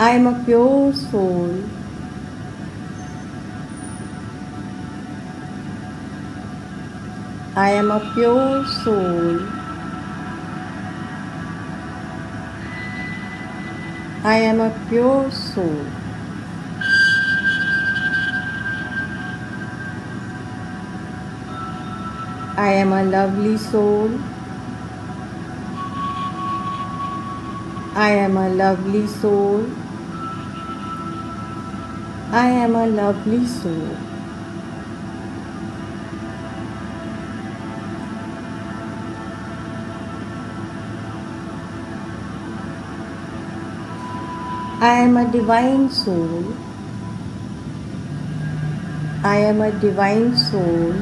I am a pure soul. I am a pure soul. I am a pure soul. I am a lovely soul. I am a lovely soul. I am a lovely soul. I am a divine soul. I am a divine soul.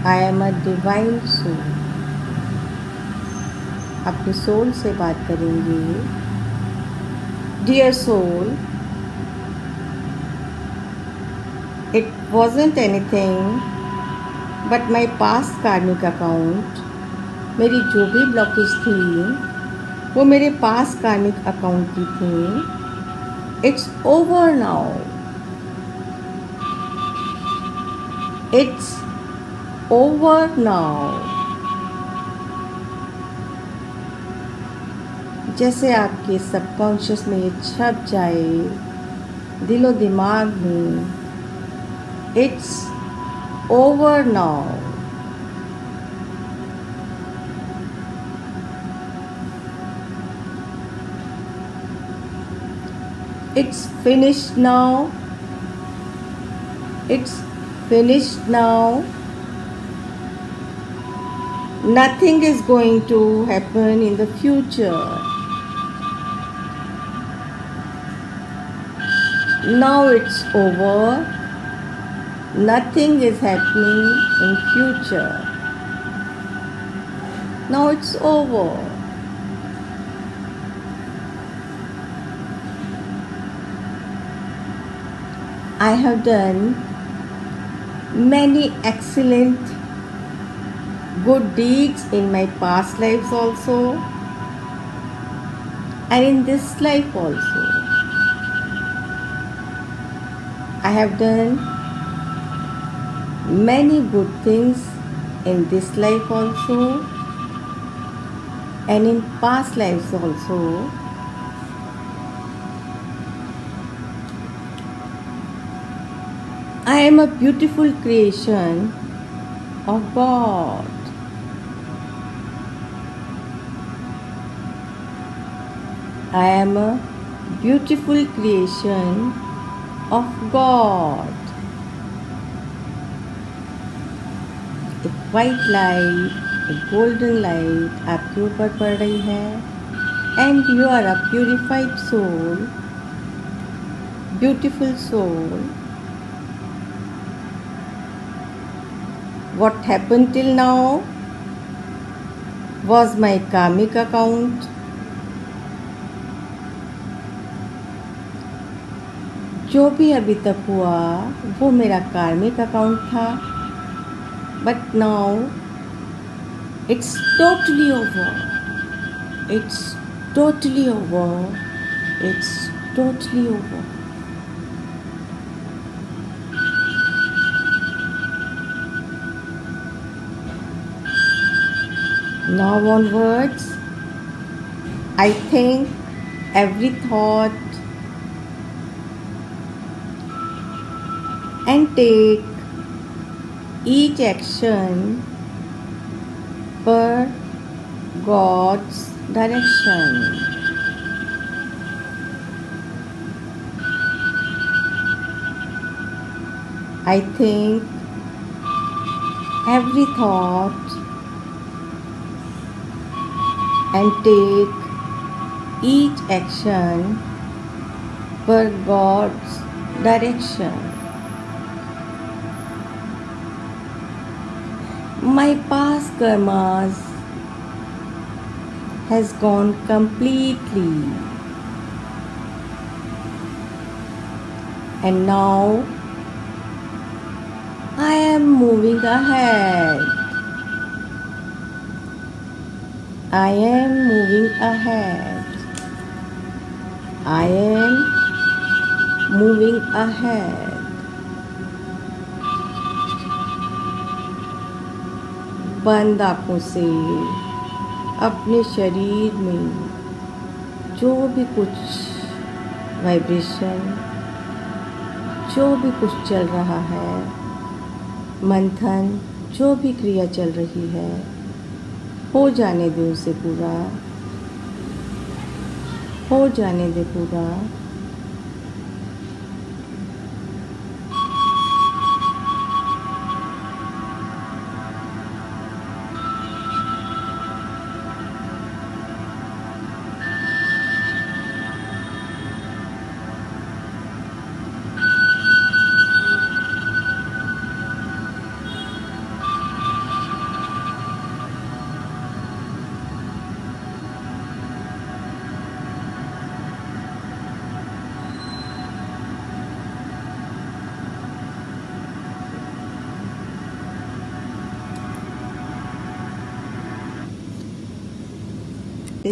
I am a divine soul. अपनी soul से बात करेंगे. Dear soul, it wasn't anything but my past karmic account. मेरी जो भी blockage थी वो मेरे पास कार्मिक अकाउंट की थी. It's over now. It's over now. जैसे आपके सबकॉन्शियस में ये छप जाए दिलो दिमाग में. It's over now. It's finished now. It's finished now. Nothing is going to happen in the future. Now it's over. Nothing is happening in future. Now it's over. I have done many excellent good deeds in my past lives also, and in this life also. I have done many good things in this life also, and in past lives also. I am a beautiful creation of God. I am a beautiful creation of God. एक white light, एक golden light आपके ऊपर पड़ रही है, and you are a purified soul, beautiful soul. What happened till now was my karmic account. जो भी अभी तक हुआ वो मेरा कार्मिक अकाउंट था. But now it's totally over. It's totally over. It's totally over. Now onwards, I think every thought and take each action per God's direction. I think every thought and take each action per God's direction. My past karmas has gone completely, and now I am moving ahead. I am moving ahead. I am moving ahead. बंद आँखों से अपने शरीर में जो भी कुछ vibration, जो भी कुछ चल रहा है, मंथन, जो भी क्रिया चल रही है, हो जाने दे उसे पूरा, हो जाने दे पूरा।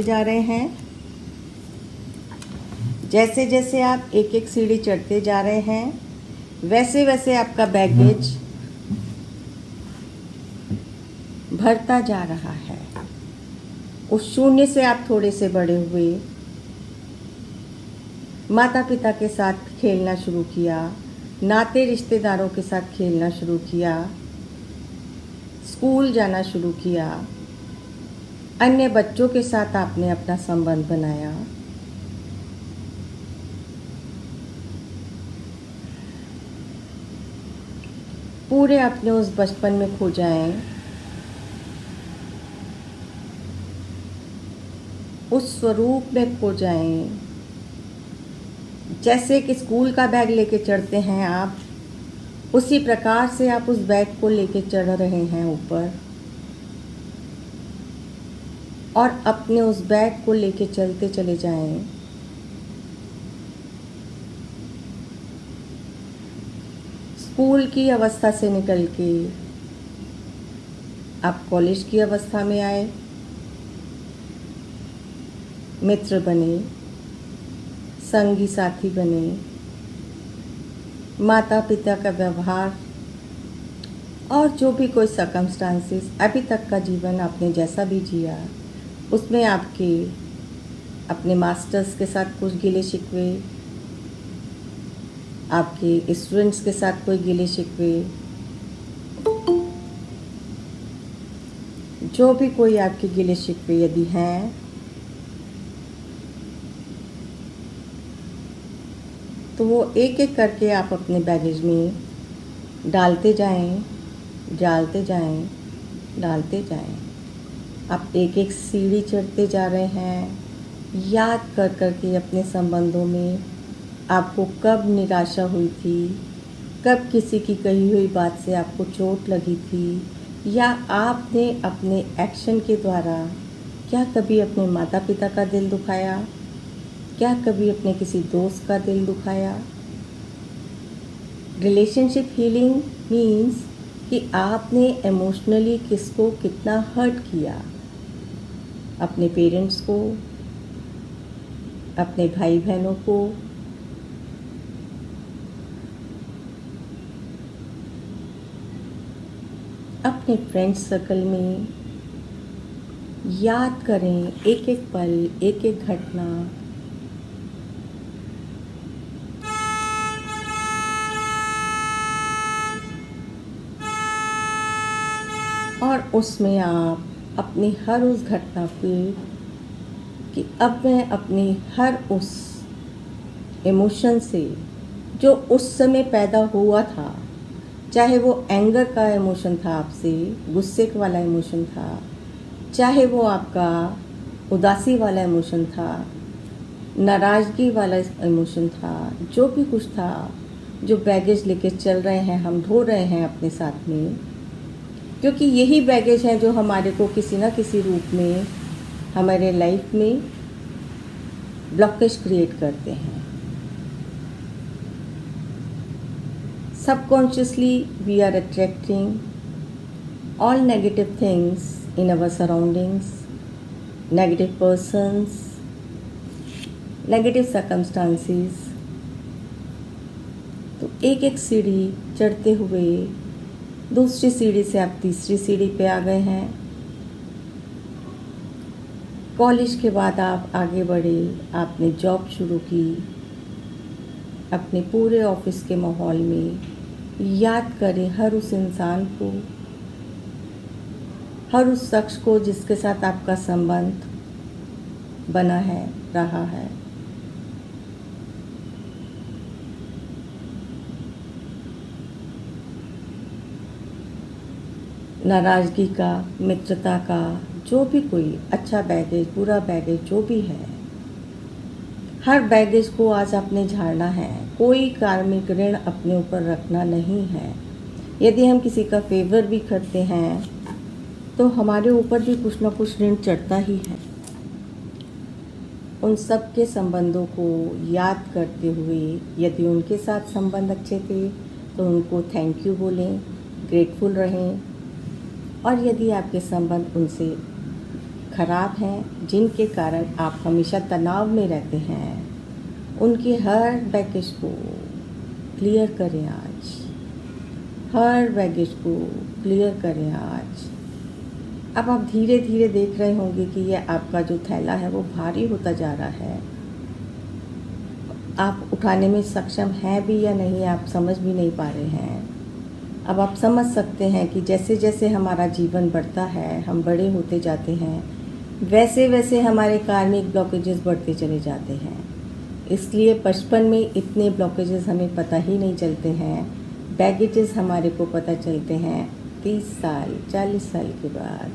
जा रहे हैं, जैसे जैसे आप एक एक सीढ़ी चढ़ते जा रहे हैं, वैसे वैसे आपका बैगेज भरता जा रहा है। उस शून्य से आप थोड़े से बड़े हुए, माता पिता के साथ खेलना शुरू किया, नाते रिश्तेदारों के साथ खेलना शुरू किया, स्कूल जाना शुरू किया, अन्य बच्चों के साथ आपने अपना संबंध बनाया। पूरे अपने उस बचपन में खो जाएं, उस स्वरूप में खो जाएं। जैसे कि स्कूल का बैग लेके चढ़ते हैं आप, उसी प्रकार से आप उस बैग को लेके चढ़ रहे हैं ऊपर, और अपने उस बैग को लेके चलते चले जाएं। स्कूल की अवस्था से निकल के आप कॉलेज की अवस्था में आए, मित्र बने, संगी साथी बने, माता पिता का व्यवहार और जो भी कोई सर्कमस्टांसेस, अभी तक का जीवन आपने जैसा भी जिया, उसमें आपके अपने मास्टर्स के साथ कुछ गिले शिकवे, आपके स्टूडेंट्स के साथ कोई गिले शिकवे, जो भी कोई आपके गिले शिकवे यदि हैं, तो वो एक एक करके आप अपने बैगेज में डालते जाएं, डालते जाएं, डालते जाएं। आप एक एक सीढ़ी चढ़ते जा रहे हैं, याद कर कर के अपने संबंधों में आपको कब निराशा हुई थी, कब किसी की कही हुई बात से आपको चोट लगी थी, या आपने अपने एक्शन के द्वारा क्या कभी अपने माता पिता का दिल दुखाया, क्या कभी अपने किसी दोस्त का दिल दुखाया। रिलेशनशिप हीलिंग मीन्स कि आपने इमोशनली किसको कितना हर्ट किया, अपने पेरेंट्स को, अपने भाई बहनों को, अपने फ्रेंड्स सर्कल में। याद करें एक एक पल, एक एक घटना, और उसमें आप अपनी हर उस घटना पे कि अब मैं अपनी हर उस इमोशन से जो उस समय पैदा हुआ था, चाहे वो एंगर का इमोशन था, आपसे गुस्से वाला इमोशन था, चाहे वो आपका उदासी वाला इमोशन था, नाराज़गी वाला इमोशन था, जो भी कुछ था, जो बैगेज लेके चल रहे हैं, हम ढो रहे हैं अपने साथ में, क्योंकि यही बैगेज हैं जो हमारे को किसी ना किसी रूप में हमारे लाइफ में ब्लॉकेज क्रिएट करते हैं। Subconsciously we are attracting all negative things in our surroundings, negative persons, negative circumstances. तो एक एक सीढ़ी चढ़ते हुए दूसरी सीढ़ी से आप तीसरी सीढ़ी पे आ गए हैं। कॉलेज के बाद आप आगे बढ़े, आपने जॉब शुरू की। अपने पूरे ऑफिस के माहौल में याद करें हर उस इंसान को, हर उस शख्स को जिसके साथ आपका संबंध बना है, रहा है। नाराज़गी का, मित्रता का, जो भी कोई अच्छा बैगेज, बुरा बैगेज जो भी है, हर बैगेज को आज आपने झाड़ना है। कोई कार्मिक ऋण अपने ऊपर रखना नहीं है। यदि हम किसी का फेवर भी करते हैं तो हमारे ऊपर भी कुछ ना कुछ ऋण चढ़ता ही है। उन सब के संबंधों को याद करते हुए, यदि उनके साथ संबंध अच्छे थे तो उनको थैंक यू बोलें, ग्रेटफुल रहें। और यदि आपके संबंध उनसे खराब हैं, जिनके कारण आप हमेशा तनाव में रहते हैं, उनके हर बैगेज को क्लियर करें आज। हर बैगेज को क्लियर करें आज। अब आप धीरे धीरे देख रहे होंगे कि ये आपका जो थैला है वो भारी होता जा रहा है। आप उठाने में सक्षम हैं भी या नहीं, आप समझ भी नहीं पा रहे हैं। अब आप समझ सकते हैं कि जैसे जैसे हमारा जीवन बढ़ता है, हम बड़े होते जाते हैं, वैसे वैसे हमारे कार्मिक ब्लॉकेजेस बढ़ते चले जाते हैं। इसलिए बचपन में इतने ब्लॉकेजेस हमें पता ही नहीं चलते हैं। बैगेजेस हमारे को पता चलते हैं 30 साल 40 साल के बाद,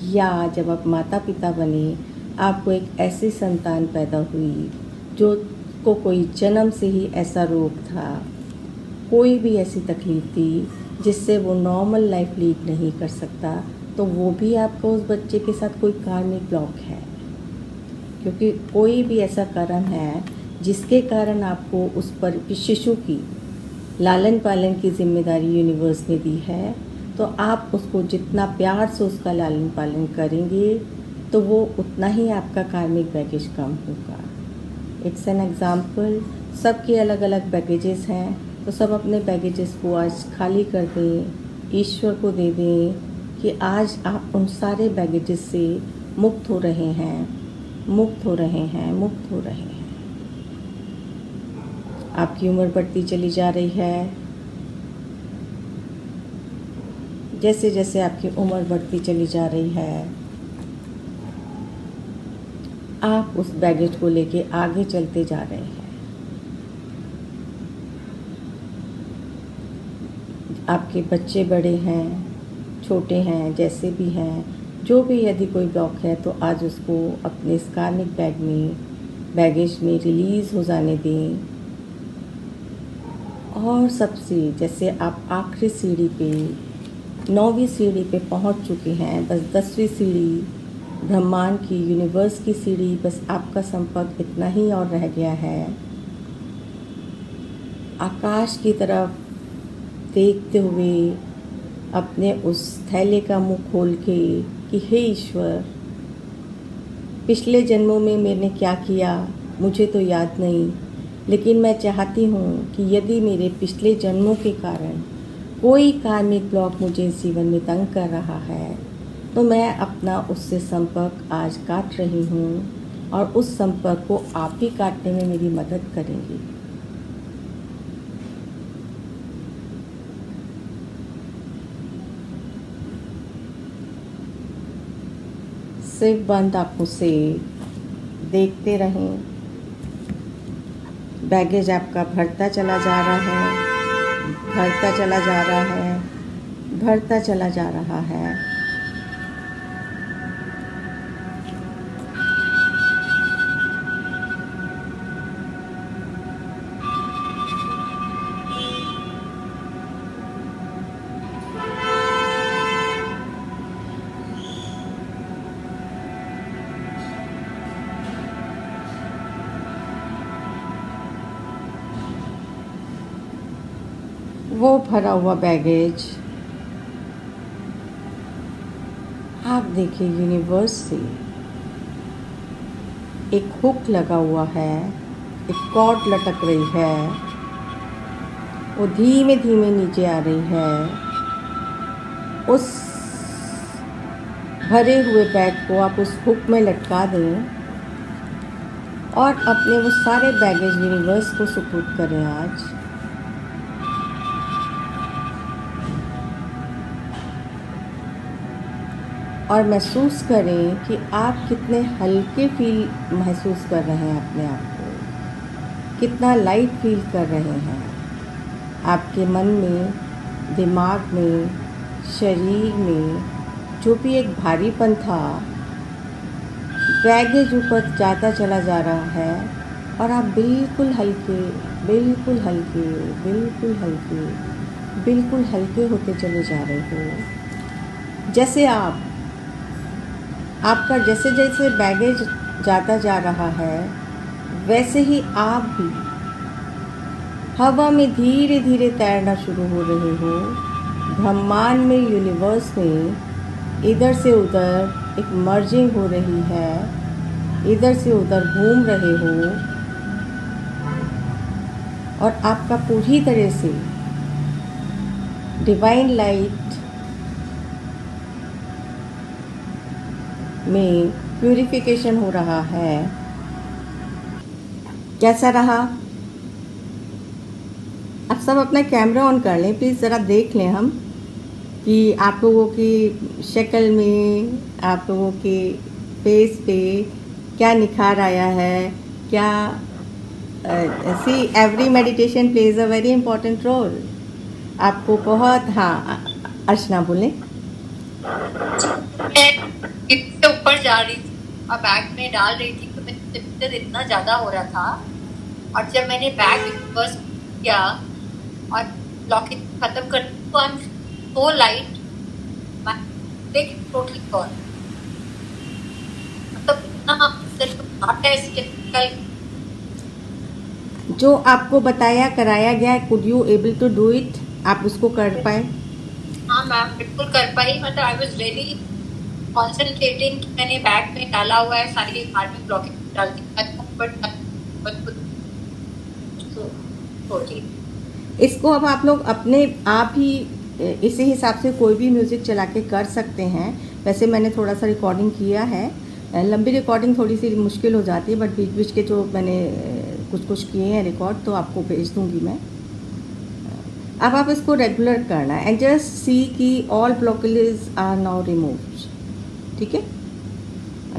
या जब आप माता पिता बने, आपको एक ऐसी संतान पैदा हुई जो को कोई जन्म से ही ऐसा रोग था, कोई भी ऐसी तकलीफ़ थी जिससे वो नॉर्मल लाइफ लीड नहीं कर सकता, तो वो भी आपका उस बच्चे के साथ कोई कार्मिक ब्लॉक है। क्योंकि कोई भी ऐसा कर्म है जिसके कारण आपको उस पर शिशु की लालन पालन की जिम्मेदारी यूनिवर्स ने दी है, तो आप उसको जितना प्यार से उसका लालन पालन करेंगे तो वो उतना ही आपका कार्मिक बैगेज कम होगा। It's an example. सबके अलग अलग बैगेजेस हैं, तो सब अपने बैगेजेस को आज खाली कर दें, ईश्वर को दे दें कि आज आप उन सारे बैगेजेस से मुक्त हो रहे हैं, मुक्त हो रहे हैं, मुक्त हो रहे हैं। आपकी उम्र बढ़ती चली जा रही है। जैसे जैसे आपकी उम्र बढ़ती चली जा रही है, आप उस बैगेज को लेके आगे चलते जा रहे हैं। आपके बच्चे बड़े हैं, छोटे हैं, जैसे भी हैं, जो भी यदि कोई ब्लॉक है तो आज उसको अपने इस कार्मिक बैगेज में रिलीज़ हो जाने दें। और सबसे जैसे आप आखिरी सीढ़ी पे 9वीं सीढ़ी पे पहुंच चुके हैं, बस 10वीं सीढ़ी ब्रह्मांड की, यूनिवर्स की सीढ़ी, बस आपका संपर्क इतना ही और रह गया है। आकाश की तरफ देखते हुए अपने उस थैले का मुंह खोल के कि हे ईश्वर, पिछले जन्मों में मैंने क्या किया मुझे तो याद नहीं, लेकिन मैं चाहती हूँ कि यदि मेरे पिछले जन्मों के कारण कोई कार्मिक ब्लॉक मुझे इस जीवन में तंग कर रहा है, तो मैं अपना उससे संपर्क आज काट रही हूँ और उस संपर्क को आप ही काटने में मेरी मदद करेंगी। सिर्फ बंद आँखों से देखते रहें। बैगेज आपका भरता चला जा रहा है, भरता चला जा रहा है, भरता चला जा रहा है। वो भरा हुआ बैगेज आप देखिए यूनिवर्स से एक हुक लगा हुआ है, एक कॉर्ड लटक रही है, वो धीमे धीमे नीचे आ रही है। उस भरे हुए बैग को आप उस हुक में लटका दें और अपने वो सारे बैगेज यूनिवर्स को सुपुर्द करें आज। और महसूस करें कि आप कितने हल्के फील महसूस कर रहे हैं अपने आप को, कितना लाइट फील कर रहे हैं। आपके मन में, दिमाग में, शरीर में जो भी एक भारीपन था, बैगेज ऊपर जाता चला जा रहा है और आप बिल्कुल हल्के, बिल्कुल हल्के, बिल्कुल हल्के, बिल्कुल हल्के होते चले जा रहे हो। जैसे आपका जैसे जैसे बैगेज जाता जा रहा है, वैसे ही आप भी हवा में धीरे धीरे तैरना शुरू हो रहे हो। ब्रह्मांड में, यूनिवर्स में इधर से उधर एक मर्जिंग हो रही है, इधर से उधर घूम रहे हो और आपका पूरी तरह से डिवाइन लाइट में प्यूरिफिकेशन हो रहा है। कैसा रहा? आप सब अपना कैमरा ऑन कर लें प्लीज़, ज़रा देख लें हम कि आप लोगों की शक्ल में, आप लोगों के फेस पे क्या निखार आया है। क्या see every meditation plays a very important role. आपको बहुत, हाँ अर्चना बोलें। मैं इसके ऊपर जा रही थी और बैग में डाल रही थी तो मेरे दर्द इतना ज्यादा हो रहा था, और जब मैंने बैग रिवर्स किया और ब्लॉकेज खत्म कर तो I am so light, totally gone. मतलब इतना जो आपको बताया कराया गया, could you able to do it? आप उसको कर पाए? हाँ मैम, बिल्कुल कर पाई। मतलब आई वाज रियली कॉन्सेंट्रेटिंग कि मैंने बैग में डाला हुआ है, सारी बाहर में ब्लॉकेज डाल दी। इसको अब आप लोग अपने आप ही इसी हिसाब से कोई भी म्यूज़िक चला के कर सकते हैं। वैसे मैंने थोड़ा सा रिकॉर्डिंग किया है, लंबी रिकॉर्डिंग थोड़ी सी मुश्किल हो जाती है, बट बीच बीच के जो मैंने कुछ किए हैं रिकॉर्ड तो आपको भेज दूंगी मैं। अब आप इसको रेगुलर करना है एंड जस्ट सी कि all blockages are now removed. ठीक है,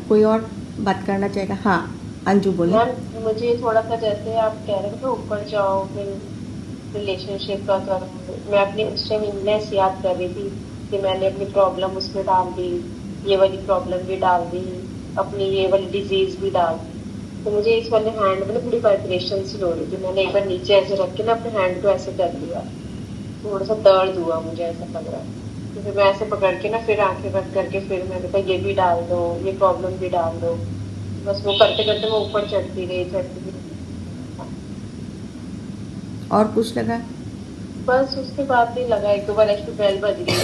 कोई और बात करना चाहेगा? हाँ अंजू बोले। मुझे थोड़ा सा, जैसे आप कह रहे थे ऊपर जाओ फिर रिलेशनशिप का करो, मैं अपनी उस टाइम इलनेस याद कर रही थी कि मैंने अपनी प्रॉब्लम उसमें डाल दी, ये वाली प्रॉब्लम भी डाल दी, अपनी ये वाली डिजीज भी डाल दी। तो मुझे इस वाले हैंड में थोड़ी वाइब्रेशन सी हो रही थी। मैंने एक बार नीचे ऐसे रख के ना अपने हैंड को ऐसे कर लिया, थोड़ा सा दर्द हुआ, मुझे ऐसा लग रहा है। तो फिर मैं ऐसे पकड़ के ना फिर आंखें बंद करके फिर मैंने कहा ये भी डाल दो, ये प्रॉब्लम भी डाल दो। बस वो करते करते मैं ऊपर चढ़ती रही। और कुछ लगा? बस उसके बाद नहीं लगा। एक दो बार ऐसी बेल बज गई,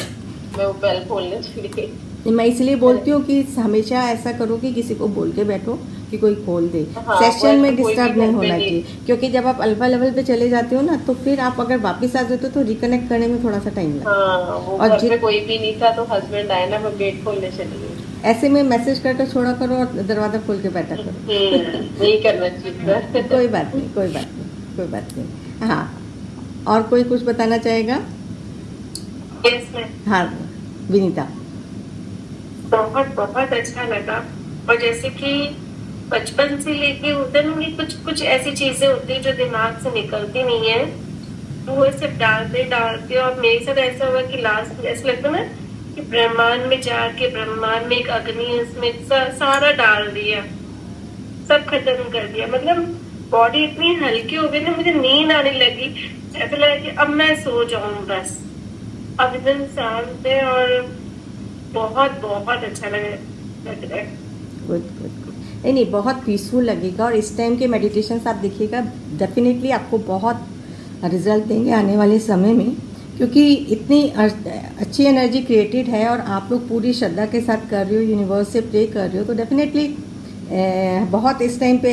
मैं वो बेल खोलने चली गई। मैं इसलिए बोलती हूँ कि हमेशा ऐसा करो कि किसी को बोल के बैठो कि कोई खोल दे। हाँ, सेशन में कोई डिस्टर्ब भी नहीं घर पे होना चाहिए, क्योंकि जब आप अल्फा लेवल पे चले जाते हो ना, तो फिर आप अगर वापस आ जाते हो तो रिकनेक्ट करने में थोड़ा सा टाइम लगता है। हाँ, वो और घर पे कोई भी नहीं था तो हस्बैंड आए ना, मैं गेट खोलने चली गई। ऐसे में मैसेज करके छोड़ा करो और दरवाज़ा खोल के बैठा करो। नहीं करना चाहिए। कोई बात नहीं, कोई बात नहीं, कोई बात नहीं। हाँ, और कोई कुछ बताना चाहेगा? हाँ विनीता। बहुत बहुत अच्छा लगा। और जैसे कि बचपन से लेके होता है ना, कुछ कुछ ऐसी चीजें होती है जो दिमाग से निकलती नहीं है, वो सिर्फ डालते डालते, और मेरे साथ ऐसा हुआ कि लास्ट में ऐसा लगता ना कि ब्रह्मांड में जाके, ब्रह्मांड में एक अग्नि है, उसमें सारा डाल दिया, सब खत्म कर दिया। मतलब बॉडी इतनी हल्की हो गई ना, मुझे नींद आने लगी। ऐसा लगा कि अब मैं सो जाऊं बस। अब एकदम शांत है और बहुत बहुत अच्छा लग रहा है। Good good good. नहीं, बहुत पीसफुल लगेगा और इस टाइम के मेडिटेशंस आप देखिएगा, डेफिनेटली आपको बहुत रिजल्ट देंगे आने वाले समय में, क्योंकि इतनी अच्छी एनर्जी क्रिएटेड है और आप लोग पूरी श्रद्धा के साथ कर रहे हो, यूनिवर्स से प्रे कर रहे हो, तो डेफिनेटली बहुत इस टाइम पे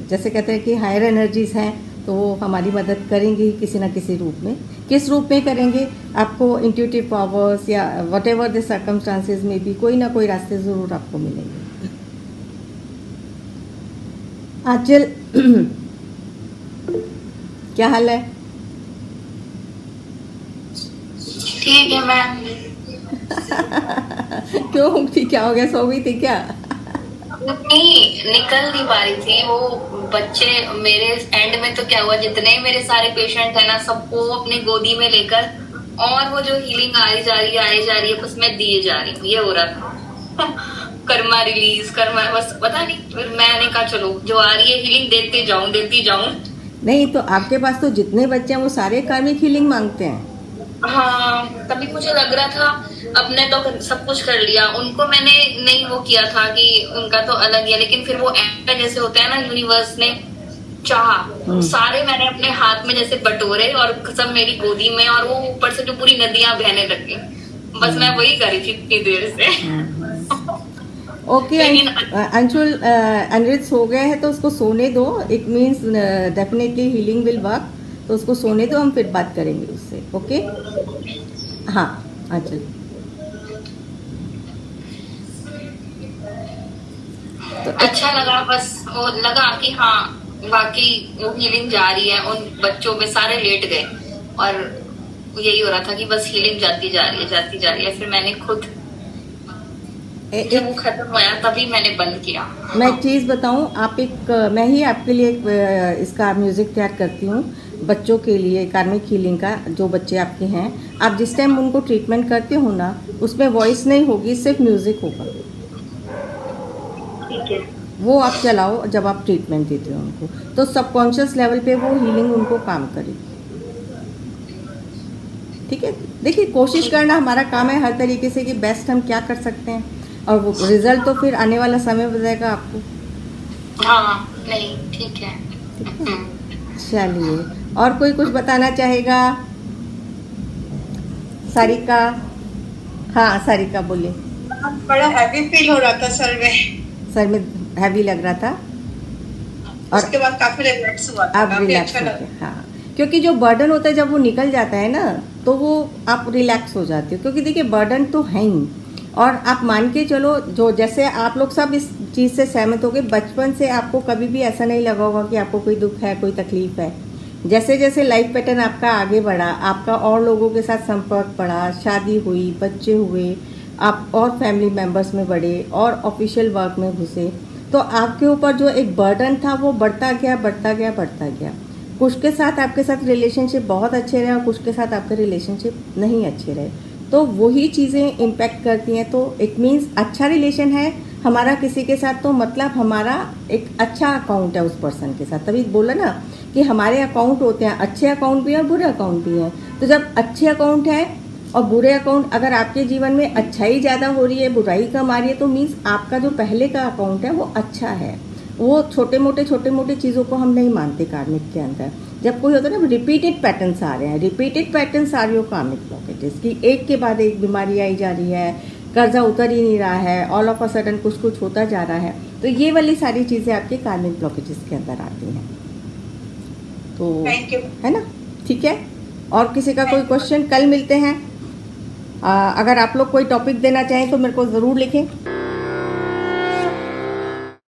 जैसे कहते हैं कि हायर एनर्जीज हैं, तो वो हमारी मदद करेंगे ही किसी ना किसी रूप में। किस रूप में करेंगे, आपको इंट्यूटिव पावर्स या वट एवर द सर्कमस्टांसेस में भी कोई ना कोई रास्ते ज़रूर आपको मिलेंगे। आंचल क्या हाल है? ठीक है मैम। क्यों उठी, क्या हो गया, सो गई थी क्या? नहीं, निकल नहीं पा रही थी वो बच्चे। मेरे एंड में तो क्या हुआ, जितने मेरे सारे पेशेंट है ना, सबको अपनी गोदी में लेकर, और वो जो हीलिंग आई जा रही है बस मैं दिए जा रही हूँ, ये हो रहा था। कर्मा रिलीज, कर्मा, बस पता नहीं। फिर मैंने कहा चलो जो आ रही है हीलिंग देती जाऊं। नहीं तो आपके पास तो जितने बच्चे हैं वो सारे कार्मिक हीलिंग मांगते हैं। हाँ, तभी मुझे लग रहा था अपने तो सब कुछ कर लिया, उनको मैंने नहीं वो किया था कि उनका तो अलग ही है, लेकिन फिर वो एंड पे जैसे होता है ना, यूनिवर्स ने चाहा सारे मैंने अपने हाथ में जैसे बटोरे और सब मेरी गोदी में, और वो ऊपर से जो पूरी नदियां बहने लग गई। बस मैं वही करी थी इतनी देर से। ओके अंशुल, अनरित सो गया है तो उसको सोने दो। It means definitely healing will work, तो उसको सोने दो, हम फिर बात करेंगे उससे। ओके हाँ अंशुल, तो अच्छा लगा, बस वो लगा कि हाँ वाकई वो हीलिंग जा रही है। उन बच्चों में सारे लेट गए और यही हो रहा था कि बस हीलिंग जाती जा रही है। फिर मैंने खुद जब वो खत्म हुआ तभी मैंने बंद किया। मैं एक चीज़ बताऊं, आप मैं ही आपके लिए इसका म्यूज़िक तैयार करती हूँ बच्चों के लिए, कार्मिक हीलिंग का। जो बच्चे आपके हैं, आप जिस टाइम उनको ट्रीटमेंट करते हो ना, उसमें वॉइस नहीं होगी, सिर्फ म्यूज़िक होगा। ठीक है, वो आप चलाओ जब आप ट्रीटमेंट देते हो उनको, तो सबकॉन्शियस लेवल पे वो हीलिंग उनको काम करेगी। ठीक है, देखिए कोशिश करना हमारा काम है हर तरीके से कि बेस्ट हम क्या कर सकते हैं, और वो रिजल्ट तो फिर आने वाला समय बताएगा आपको। हाँ नहीं ठीक है। चलिए, और कोई कुछ बताना चाहेगा? सारिका, हाँ सारिका बोलिए। बड़ा हैवी फील हो रहा था सर में हैवी लग रहा था, और उसके बाद काफी रिलैक्स हुआ था, आप काफी रिलैक्स अच्छा हो लगा। गए। हाँ, क्योंकि जो बर्डन होता है जब वो निकल जाता है ना, तो वो आप रिलैक्स हो जाते हो, क्योंकि देखिए बर्डन तो है ही। और आप मान के चलो, जो जैसे आप लोग सब इस चीज़ से सहमत हो गए, बचपन से आपको कभी भी ऐसा नहीं लगा होगा कि आपको कोई दुख है, कोई तकलीफ है। जैसे जैसे लाइफ पैटर्न आपका आगे बढ़ा, आपका और लोगों के साथ संपर्क बढ़ा, शादी हुई, बच्चे हुए, आप और फैमिली मेम्बर्स में बढ़े और ऑफिशियल वर्क में घुसे, तो आपके ऊपर जो एक बर्डन था वो बढ़ता गया। कुछ के साथ आपके साथ रिलेशनशिप बहुत अच्छे रहे और कुछ के साथ आपके रिलेशनशिप नहीं अच्छे रहे, तो वही चीज़ें इम्पैक्ट करती हैं। तो इट मीन्स अच्छा रिलेशन है हमारा किसी के साथ, तो मतलब हमारा एक अच्छा अकाउंट है उस पर्सन के साथ। तभी बोला ना कि हमारे अकाउंट होते हैं, अच्छे अकाउंट भी हैं और बुरे अकाउंट भी हैं। तो जब अच्छे अकाउंट है और बुरे अकाउंट, अगर आपके जीवन में अच्छाई ज़्यादा हो रही है, बुराई कम आ रही है, तो मीन्स आपका जो पहले का अकाउंट है वो अच्छा है। वो छोटे मोटे चीज़ों को हम नहीं मानते कार्मिक के अंदर। जब कोई होता है ना, रिपीटेड पैटर्न्स आ रहे हैं, रिपीटेड पैटर्न्स आ रही हो कार्मिक ब्लॉकेजेस की, एक के बाद एक बीमारी आई जा रही है, कर्जा उतर ही नहीं रहा है, ऑल ऑफ अ सडन कुछ होता जा रहा है, तो ये वाली सारी चीज़ें आपके कार्मिक ब्लॉकेजेस के अंदर आती हैं। तो थैंक यू, है ना, ठीक है। और किसी का कोई क्वेश्चन? कल मिलते हैं। अगर आप लोग कोई टॉपिक देना चाहें तो मेरे को ज़रूर लिखें।